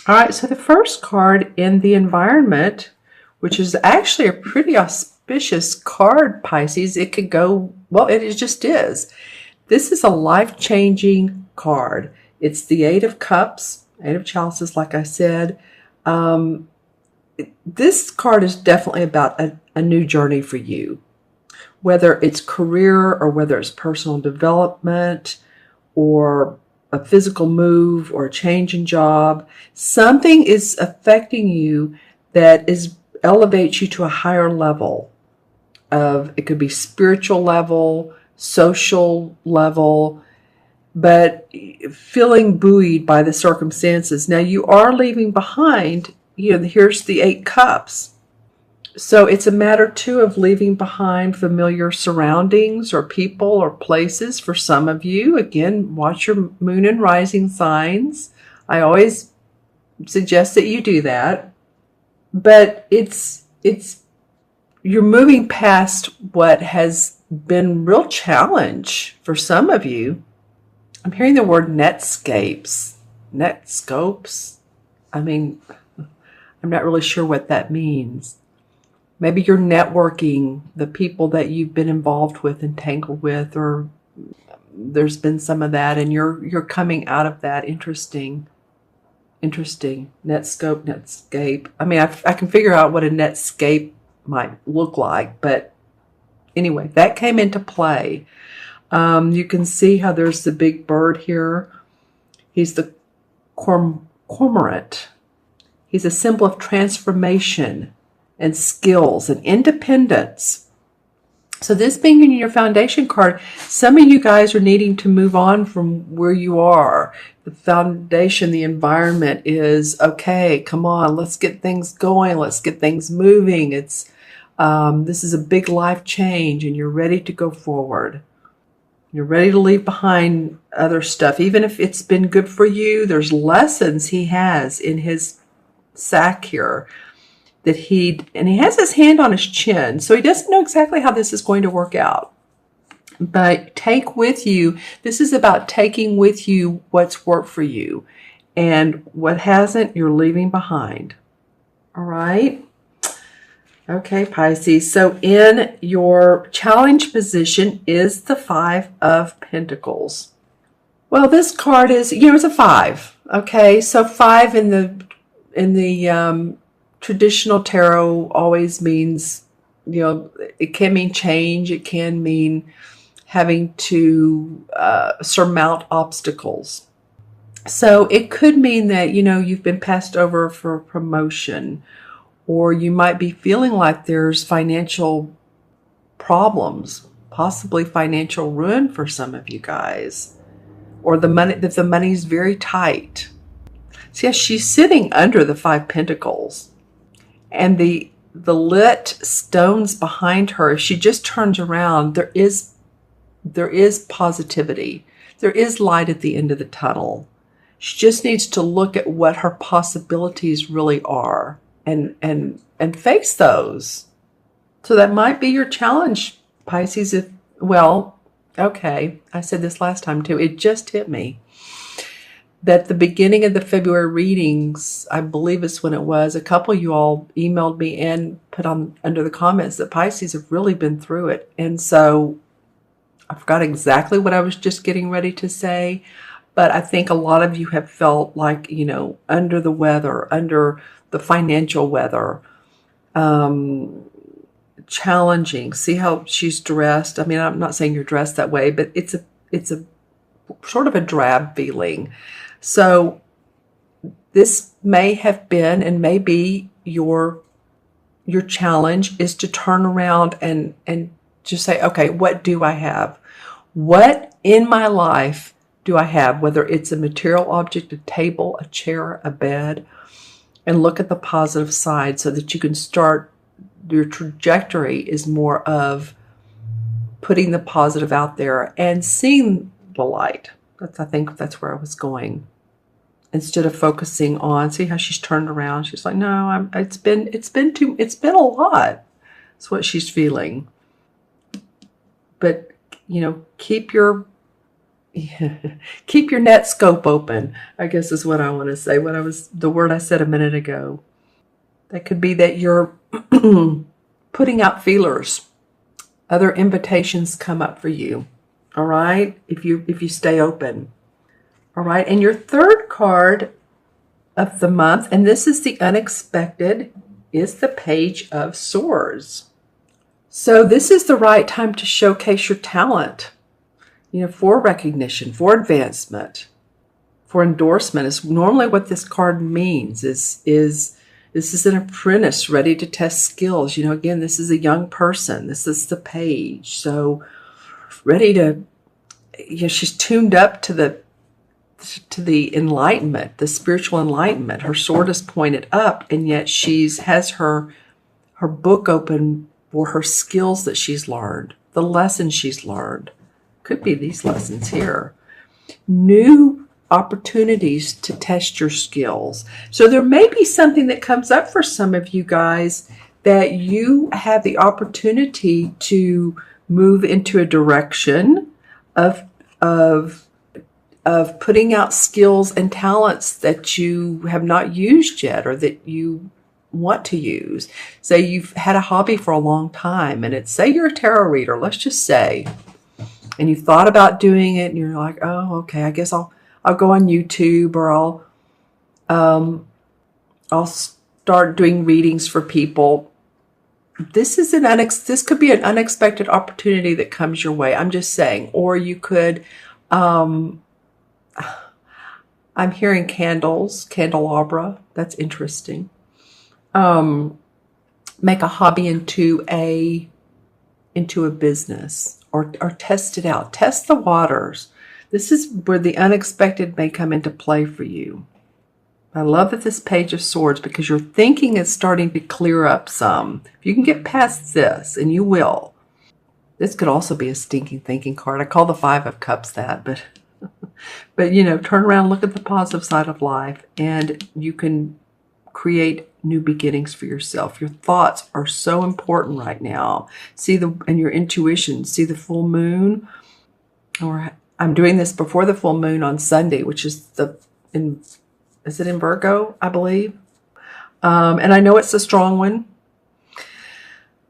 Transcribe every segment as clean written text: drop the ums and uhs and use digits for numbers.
All right, so the first card in the environment, which is actually a pretty auspicious card, Pisces. It could go, well, it just is. This is a life-changing card. It's the Eight of Cups, Eight of Chalices, like I said. This card is definitely about a new journey for you, whether it's career or whether it's personal development or a physical move or a change in job. Something is affecting you that elevates you to a higher level of, it could be spiritual level, social level, but feeling buoyed by the circumstances. Now you are leaving behind, here's the Eight Cups. So it's a matter, too, of leaving behind familiar surroundings or people or places for some of you. Again, watch your moon and rising signs. I always suggest that you do that. But you're moving past what has been real challenge for some of you. I'm hearing the word netscapes. I mean, I'm not really sure what that means. Maybe you're networking the people that you've been involved with, entangled with, or there's been some of that, and you're coming out of that. Interesting. Netscape. I mean, I can figure out what a netscape might look like, but anyway, that came into play. You can see how there's the big bird here. He's the cormorant. He's a symbol of transformation and skills and independence. So this being in your foundation card, some of you guys are needing to move on from where you are. The foundation, the environment is, okay, come on, let's get things going. Let's get things moving. This is a big life change and you're ready to go forward. You're ready to leave behind other stuff. Even if it's been good for you, there's lessons he has in his sack here. And he has his hand on his chin, so he doesn't know exactly how this is going to work out. But take with you, this is about taking with you what's worked for you, and what hasn't, you're leaving behind. All right? Okay, Pisces. So in your challenge position is the Five of Pentacles. Well, this card is, it's a 5. Okay, so 5 in the traditional tarot always means, it can mean change. It can mean having to surmount obstacles. So it could mean that, you've been passed over for a promotion, or you might be feeling like there's financial problems, possibly financial ruin for some of you guys, or the money's very tight. So yes, she's sitting under the 5 Pentacles. And the lit stones behind her, if she just turns around, there is positivity. There is light at the end of the tunnel. She just needs to look at what her possibilities really are and face those. So that might be your challenge, Pisces. Okay, I said this last time too. It just hit me that the beginning of the February readings, I believe is when it was, a couple of you all emailed me and put on under the comments that Pisces have really been through it. And so I forgot exactly what I was just getting ready to say, but I think a lot of you have felt like, under the weather, under the financial weather, challenging. See how she's dressed? I mean, I'm not saying you're dressed that way, but it's a sort of a drab feeling. So this may have been and may be your challenge is to turn around and just say, okay, what do I have? What in my life do I have? Whether it's a material object, a table, a chair, a bed, and look at the positive side so that you can start, your trajectory is more of putting the positive out there and seeing the light. I think that's where I was going. Instead of focusing on, see how she's turned around. She's like, no, it's been a lot. That's what she's feeling. But, keep your Keep your net scope open, I guess is what I want to say. The word I said a minute ago. That could be that you're putting out feelers. Other invitations come up for you. All right? If you stay open. All right? And your third card of the month, and this is the unexpected, is the Page of Swords. So this is the right time to showcase your talent, for recognition, for advancement, for endorsement is normally what this card means. Is this is an apprentice ready to test skills. Again, this is a young person. This is the Page. So ready to, she's tuned up to the enlightenment, the spiritual enlightenment. Her sword is pointed up, and yet has her book open for her skills that she's learned, the lessons she's learned. Could be these lessons here. New opportunities to test your skills. So there may be something that comes up for some of you guys that you have the opportunity to move into a direction of putting out skills and talents that you have not used yet, or that you want to use. Say you've had a hobby for a long time, and say you're a tarot reader, let's just say, and you thought about doing it, and you're like, oh, okay, I guess I'll go on YouTube, or I'll start doing readings for people. This could be an unexpected opportunity that comes your way. I'm just saying. Or you could, I'm hearing candles, candelabra. That's interesting. Make a hobby into a business, or test it out. Test the waters. This is where the unexpected may come into play for you. I love that this Page of Swords, because your thinking is starting to clear up some. If you can get past this, and you will. This could also be a stinking thinking card. I call the Five of Cups that, but turn around, look at the positive side of life, and you can create new beginnings for yourself. Your thoughts are so important right now. And your intuition. See the full moon, or I'm doing this before the full moon on Sunday, which is is it in Virgo, I believe? And I know it's a strong one.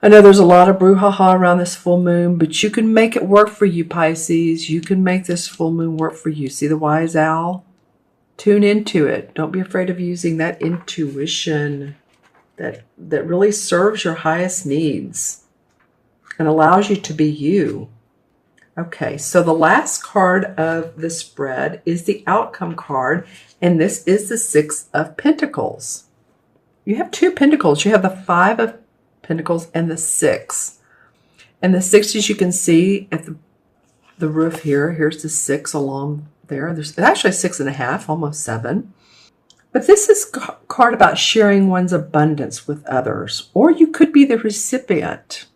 I know there's a lot of brouhaha around this full moon, but you can make it work for you, Pisces. You can make this full moon work for you. See the wise owl? Tune into it. Don't be afraid of using that intuition that really serves your highest needs and allows you to be you. Okay, so the last card of the spread is the outcome card, and this is the Six of Pentacles. You have two pentacles. You have the Five of Pentacles and the Six. And the Six, as you can see at the roof here, here's the Six along there. There's actually 6.5, almost 7. But this is a card about sharing one's abundance with others, or you could be the recipient.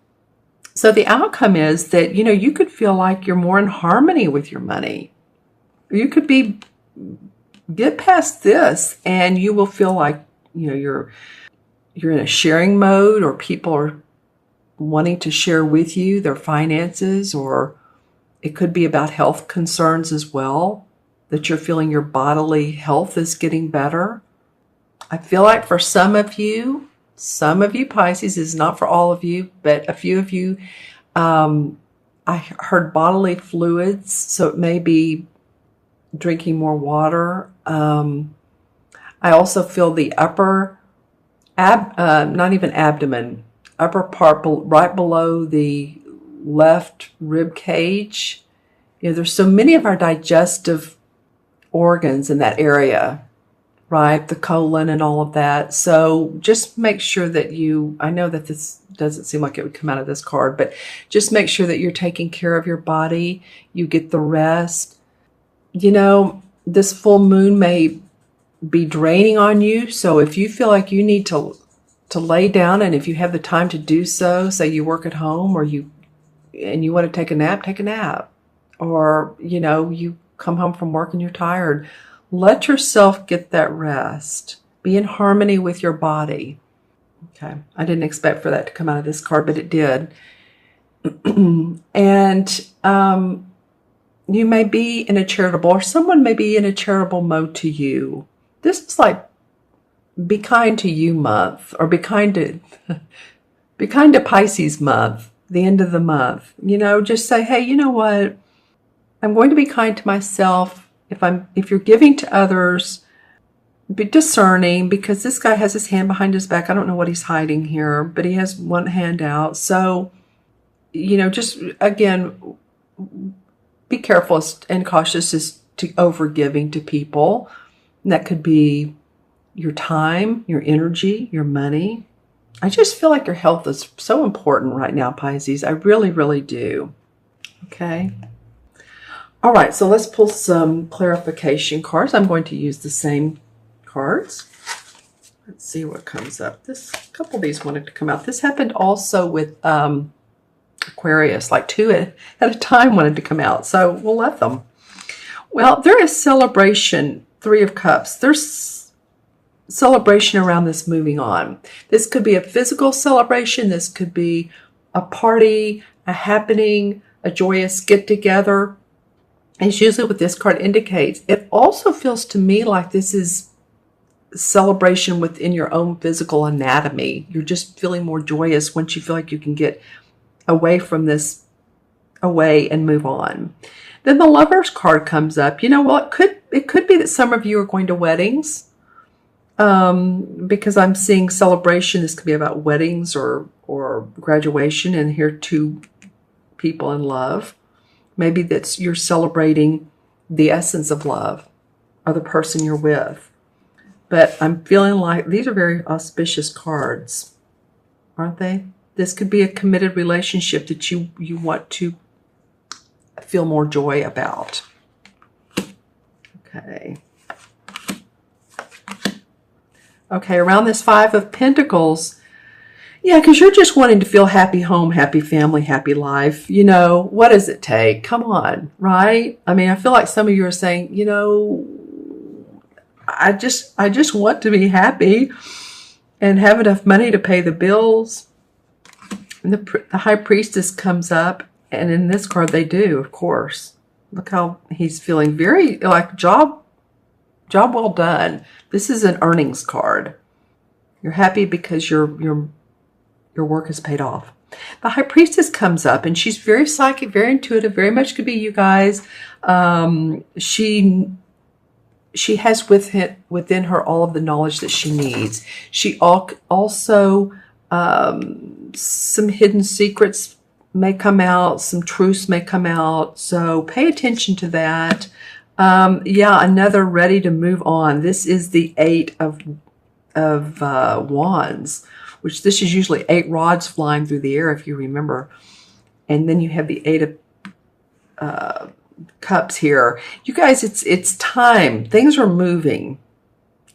So the outcome is that, you could feel like you're more in harmony with your money. You could get past this, and you will feel like, you're in a sharing mode, or people are wanting to share with you their finances, or it could be about health concerns as well, that you're feeling your bodily health is getting better. I feel like for some of you, Pisces, is not for all of you, but a few of you, I heard bodily fluids, so it may be drinking more water. I also feel the upper, not even abdomen, upper part right below the left rib cage. There's so many of our digestive organs in that area, right? The colon and all of that. So just make sure that I know that this doesn't seem like it would come out of this card, but just make sure that you're taking care of your body. You get the rest. This full moon may be draining on you. So if you feel like you need to lay down, and if you have the time to do so, say you work at home, or you want to take a nap, take a nap. Or, you come home from work and you're tired. Let yourself get that rest. Be in harmony with your body. Okay. I didn't expect for that to come out of this card, but it did. And you may be in a charitable, or someone may be in a charitable mode to you. This is like be kind to you month, or be kind to Pisces month, the end of the month. Just say, hey, you know what? I'm going to be kind to myself. If you're giving to others, be discerning, because this guy has his hand behind his back. I don't know what he's hiding here, but he has one hand out. So, just again, be careful and cautious as to over giving to people. And that could be your time, your energy, your money. I just feel like your health is so important right now, Pisces. I really, really do. Okay. All right, so let's pull some clarification cards. I'm going to use the same cards. Let's see what comes up. A couple of these wanted to come out. This happened also with Aquarius, like two at a time wanted to come out. So we'll let them. Well, there is celebration, Three of Cups. There's celebration around this moving on. This could be a physical celebration. This could be a party, a happening, a joyous get-together. It's usually what this card indicates. It also feels to me like this is celebration within your own physical anatomy. You're just feeling more joyous once you feel like you can get away from this, away and move on. Then the Lover's card comes up. Well, it could be that some of you are going to weddings, because I'm seeing celebration. This could be about weddings or graduation, and here two people in love. Maybe you're celebrating the essence of love or the person you're with. But I'm feeling like these are very auspicious cards, aren't they? This could be a committed relationship that you want to feel more joy about. Okay. Okay, around this Five of Pentacles, yeah, because you're just wanting to feel happy home, happy family, happy life. What does it take? Come on, right? I mean, I feel like some of you are saying, I just want to be happy and have enough money to pay the bills. And the High Priestess comes up, and in this card they do, of course. Look how he's feeling, very like job well done. This is an earnings card. You're happy because your work is paid off. The High Priestess comes up, and she's very psychic, very intuitive, very much could be you guys. She has within her all of the knowledge that she needs. She also, some hidden secrets may come out, some truths may come out. So pay attention to that. Yeah, another ready to move on. This is the Eight of Wands, which this is usually 8 rods flying through the air, if you remember. And then you have the Eight of Cups here. You guys, it's time. Things are moving.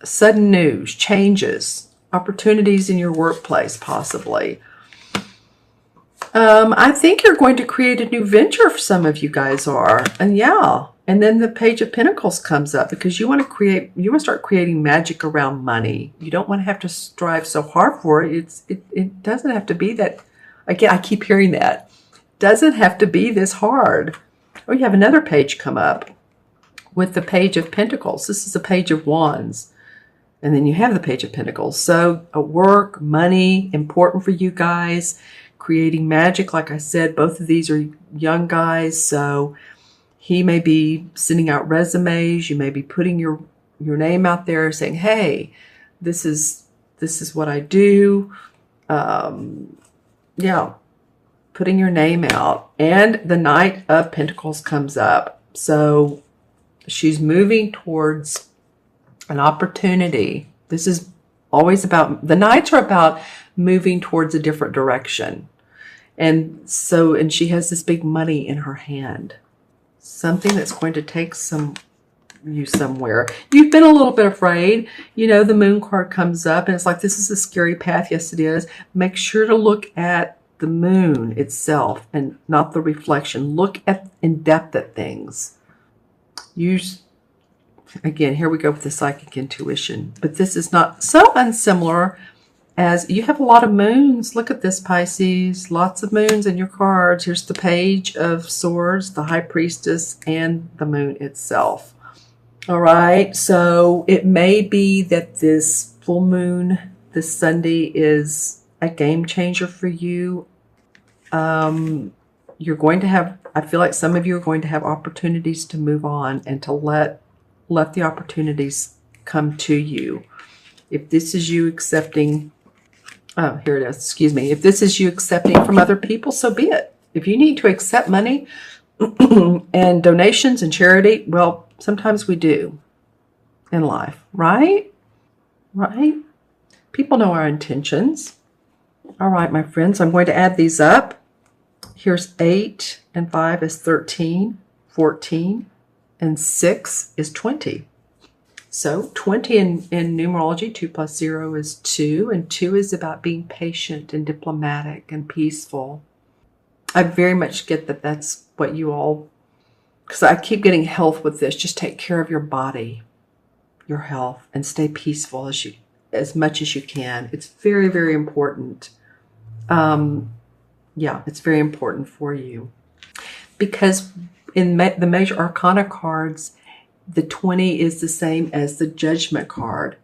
Sudden news, changes, opportunities in your workplace, possibly. I think you're going to create a new venture, for some of you guys are. And yeah. And then the Page of Pentacles comes up, because you want to start creating magic around money. You don't want to have to strive so hard for it. It doesn't have to be that. Again, I keep hearing that. Doesn't have to be this hard. Oh, you have another page come up with the Page of Pentacles. This is the Page of Wands. And then you have the Page of Pentacles. So work, money, important for you guys. Creating magic, like I said, both of these are young guys. So he may be sending out resumes. You may be putting your name out there saying, hey, this is what I do. Yeah, putting your name out. And the Knight of Pentacles comes up. So she's moving towards an opportunity. This is always about, the Knights are about moving towards a different direction. And she has this big money in her hand. Something that's going to take you somewhere. You've been a little bit afraid. The Moon card comes up, and it's like, this is a scary path. Yes, it is. Make sure to look at the moon itself and not the reflection. Look in depth at things. Again, here we go with the psychic intuition. But this is not so unsimilar as you have a lot of moons. Look at this, Pisces. Lots of moons in your cards. Here's the Page of Swords, the High Priestess, and the moon itself. All right. So it may be that this full moon this Sunday is a game changer for you. You're going to have, I feel like some of you are going to have opportunities to move on and to let the opportunities come to you. If this is you accepting, oh, here it is, excuse me. If this is you accepting from other people, so be it. If you need to accept money and donations and charity, well, sometimes we do in life, right? Right? People know our intentions. All right, my friends, I'm going to add these up. Here's 8 and 5 is 13, 14, and 6 is 20. So 20 in numerology, 2 plus 0 is 2, and 2 is about being patient and diplomatic and peaceful. I very much get that that's what you all, because I keep getting health with this. Just take care of your body, your health, and stay peaceful as much as you can. It's very, very important. Yeah, it's very important for you. Because in the major arcana cards, the 20 is the same as the Judgment card.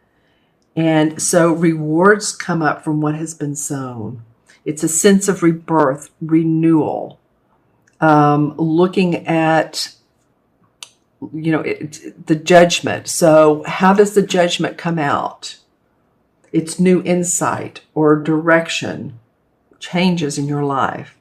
And so rewards come up from what has been sown. It's a sense of rebirth, renewal, looking at, the judgment. So how does the judgment come out? It's new insight or direction, changes in your life.